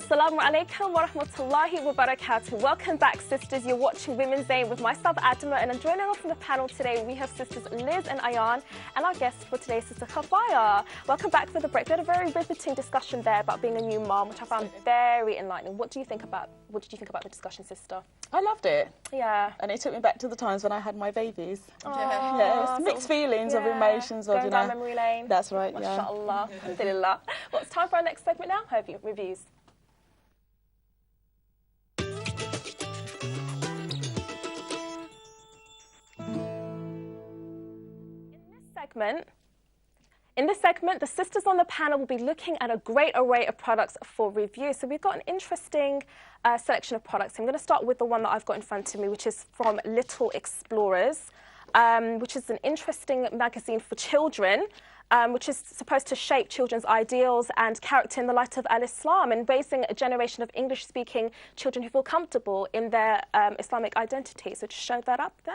Assalamu alaikum wa rahmatullahi wa barakatuh. Welcome back, sisters. You're watching Women's Aim with myself, Adama, and I'm joining us on the panel today. We have sisters Liz and Ayan, and our guest for today is Sister Khafaya. Welcome back for the break. We had a very riveting discussion there about being a new mom, which I found very enlightening. What did you think about the discussion, sister? I loved it. Yeah. And it took me back to the times when I had my babies. Oh, yes, mixed feelings of emotions. Going down memory lane. That's right, yeah. MashaAllah. Alhamdulillah. Well, it's time for our next segment now. Her reviews. In this segment, the sisters on the panel will be looking at a great array of products for review. So we've got an interesting selection of products. I'm going to start with the one that I've got in front of me, which is from Little Explorers, which is an interesting magazine for children, which is supposed to shape children's ideals and character in the light of al-Islam and raising a generation of English-speaking children who feel comfortable in their Islamic identity. So just show that up there.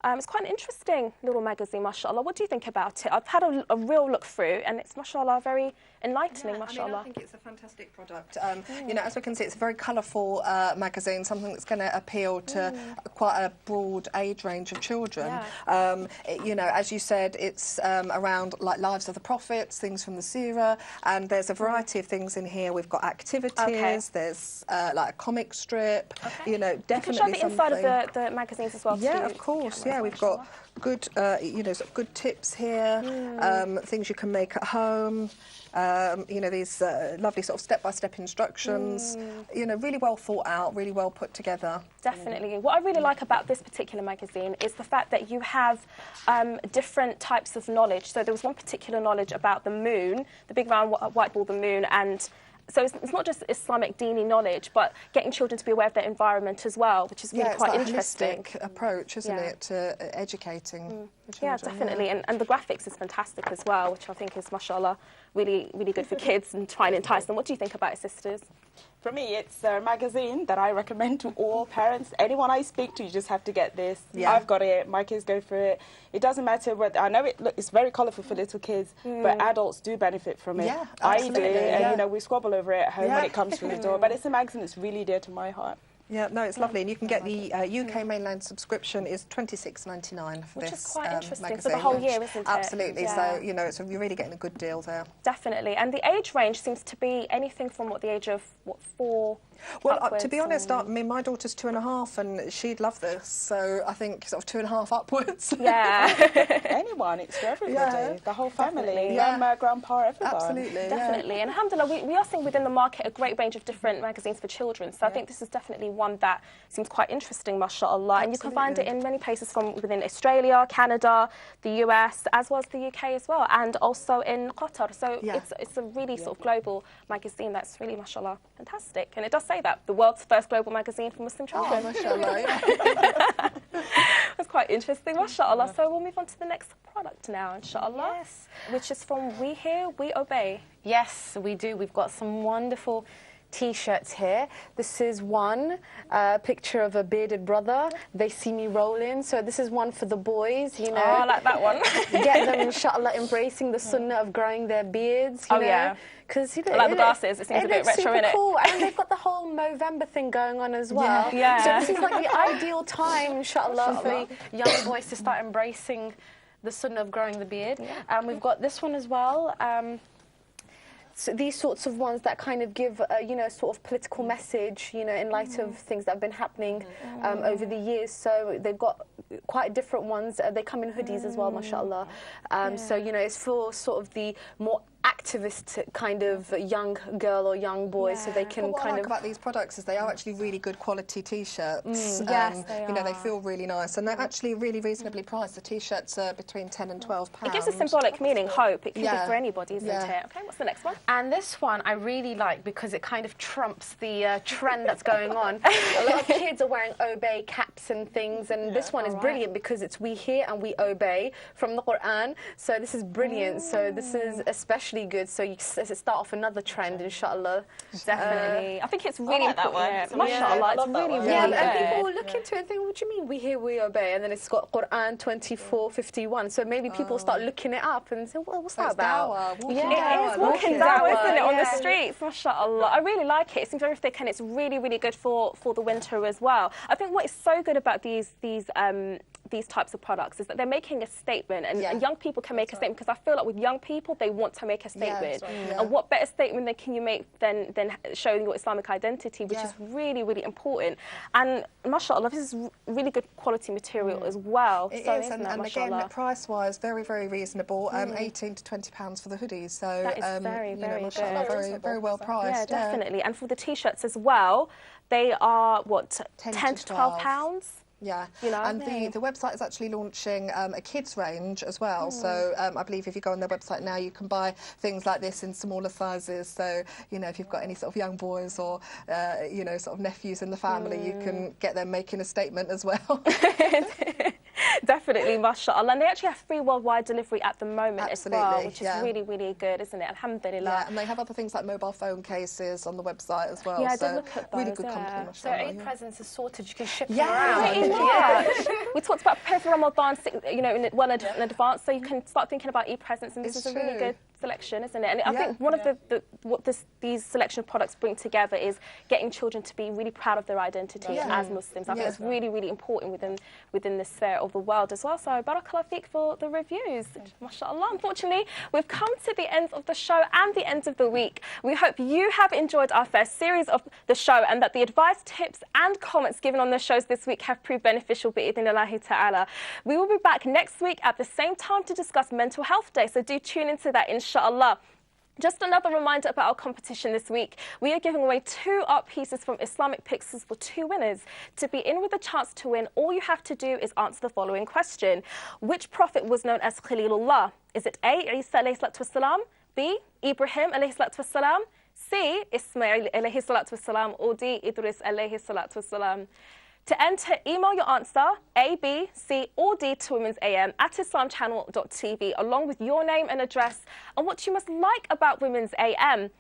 It's quite an interesting little magazine, mashallah. What do you think about it? I've had a real look through, and it's, mashallah, very enlightening, mashallah. I think it's a fantastic product. You know, as we can see, it's a very colourful magazine, something that's going to appeal to quite a broad age range of children. Yeah. You know, as you said, it's around like lives of the prophets, things from the seerah, and there's a variety of things in here. We've got activities, there's like a comic strip, you know, definitely. You can show the inside of the magazines as well. Yeah, of course. Yeah, we've got good, you know, sort of good tips here, things you can make at home. You know, these lovely sort of step-by-step instructions, you know, really well thought out, really well put together. Definitely. What I really like about this particular magazine is the fact that you have different types of knowledge. So there was one particular knowledge about the moon, the big round white ball, the moon, and so it's not just Islamic dini knowledge, but getting children to be aware of their environment as well, which is really quite interesting. Holistic approach, isn't it, to educating the children. Yeah, definitely. And the graphics is fantastic as well, which I think is, mashallah, really, really good for kids and trying to entice them. What do you think about it, sisters? For me, it's a magazine that I recommend to all parents. Anyone I speak to, you just have to get this. Yeah. I've got it. My kids go through it. It doesn't matter whether, I know it's very colourful for little kids, but adults do benefit from it. Yeah, I do, and you know, we squabble over it at home when it comes through the door. But it's a magazine that's really dear to my heart. Yeah, no, it's lovely, and you can get the UK mainland subscription is £26.99 for Which this is quite interesting magazine. For the whole year, isn't it? Absolutely. Yeah. So you know, you're really getting a good deal there. Definitely, and the age range seems to be anything from the age of 4. Well, to be honest, I mean, my daughter's 2.5, and she'd love this. So I think sort of 2.5 upwards. Yeah. Anyone, it's for everybody, the whole family, grandma, grandpa, everyone. Absolutely, definitely. And alhamdulillah, we are seeing within the market a great range of different magazines for children. So I think this is definitely one that seems quite interesting, mashallah. And you can find it in many places from within Australia, Canada, the US, as well as the UK as well, and also in Qatar. So it's a really sort of global magazine that's really, mashallah, fantastic. And it does say that, the world's first global magazine for Muslim children. Oh, mashallah. That's quite interesting, mashallah. So we'll move on to the next product now, inshallah. Yes. Which is from We Hear, We Obey. Yes, we do. We've got some wonderful T-shirts here. This is one picture of a bearded brother. They see me rolling. So this is one for the boys, you know. Oh, I like that one. Get them, inshallah, embracing the sunnah of growing their beards, you know. Yeah. Because, you know, I like the glasses. It seems a bit retro, innit? Cool. And they've got the whole Movember thing going on as well. Yeah. So this is like the ideal time, inshallah, for young boys to start embracing the sunnah of growing the beard. We've got this one as well. So these sorts of ones that kind of give, you know, sort of political message, you know, in light of things that have been happening over the years. So they've got quite different ones. They come in hoodies as well, mashallah. So, you know, it's for sort of the more activist kind of young girl or young boy, so they can what I like about these products is they are actually really good quality T-shirts. Yes, they you know, they feel really nice, and they're actually really reasonably priced. The T-shirts are between £10 and £12. It gives a symbolic meaning, hope. It can be for anybody, isn't it? Okay, what's the next one? And this one I really like because it kind of trumps the trend that's going on. A lot of kids are wearing obey caps and things, and this one is brilliant because it's we hear and we obey from the Quran. So this is brilliant. So this is especially hopefully good. So you start off another trend, inshallah. Definitely. I think it's really like that one. Mashallah, it's really, really good. And people look into it and think, what do you mean we hear, we obey? And then it's got Quran 24:51. So maybe people start looking it up and say, well, what's that about? It is walking dawah, isn't it, on the streets? Mashallah. I really like it. It seems very thick and it's really, really good for the winter as well. I think what is so good about these types of products is that they're making a statement, and young people can make a statement, because I feel like with young people, they want to make a statement. And what better statement can you make than showing your Islamic identity, which is really, really important. And mashallah, this is really good quality material as well. It is, and again, price-wise, very, very reasonable. 18 to £20 for the hoodies. So that is very, very good. Very, very well priced. Yeah, definitely. And for the t-shirts as well, they are what, 10 to 12 pounds? Yeah, you know, and the website is actually launching a kids range as well. So I believe if you go on their website now, you can buy things like this in smaller sizes. So, you know, if you've got any sort of young boys or, you know, sort of nephews in the family, you can get them making a statement as well. Definitely, mashallah. And they actually have free worldwide delivery at the moment as well, which is really, really good, isn't it? Alhamdulillah. Yeah, and they have other things like mobile phone cases on the website as well. Yeah, so look at those, really good company, mashallah. So 8 presents are sorted, you can ship them around. We talked about preparing for Ramadan, you know, well in advance, so you can start thinking about e-presents, and this is a really good selection, isn't it? And I think one of what these selection of products bring together is getting children to be really proud of their identity as Muslims. I think it's really, really important within this sphere of the world as well. So barakallah feek for the reviews. Mashallah. Unfortunately, we've come to the end of the show and the end of the week. We hope you have enjoyed our first series of the show, and that the advice, tips and comments given on the shows this week have proved beneficial bi'idhnillahi ta'ala. We will be back next week at the same time to discuss Mental Health Day, so do tune into that, inshallah. Just another reminder about our competition this week. We are giving away 2 art pieces from Islamic Pixels for 2 winners. To be in with a chance to win, all you have to do is answer the following question. Which prophet was known as Khalilullah? Is it A, Isa alayhi salatu wassalam, B, Ibrahim alayhi salatu wassalam, C, Ismail alayhi salatu wassalam, or D, Idris alayhi salatu wassalam? To enter, email your answer, A, B, C, or D to Women's AM at islamchannel.tv, along with your name and address and what you must like about Women's AM.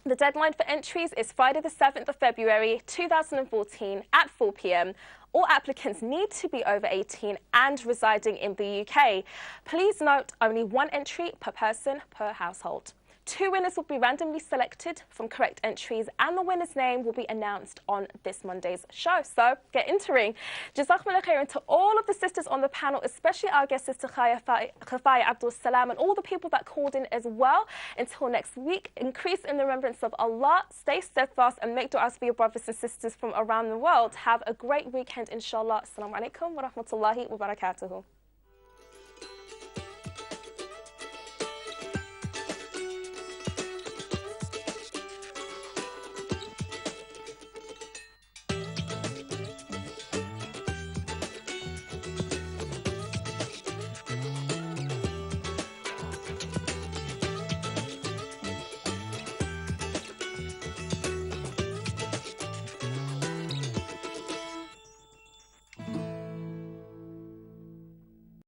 The deadline for entries is Friday the 7th of February 2014 at 4 p.m. All applicants need to be over 18 and residing in the UK. Please note, only 1 entry per person per household. 2 winners will be randomly selected from correct entries, and the winner's name will be announced on this Monday's show. So get entering. Jazakumullah khairan to all of the sisters on the panel, especially our guest sister Khafaya Abdul Salam, and all the people that called in as well. Until next week, increase in the remembrance of Allah, stay steadfast, and make du'as for your brothers and sisters from around the world. Have a great weekend, inshallah. Assalamu alaikum wa rahmatullahi wa barakatuhu.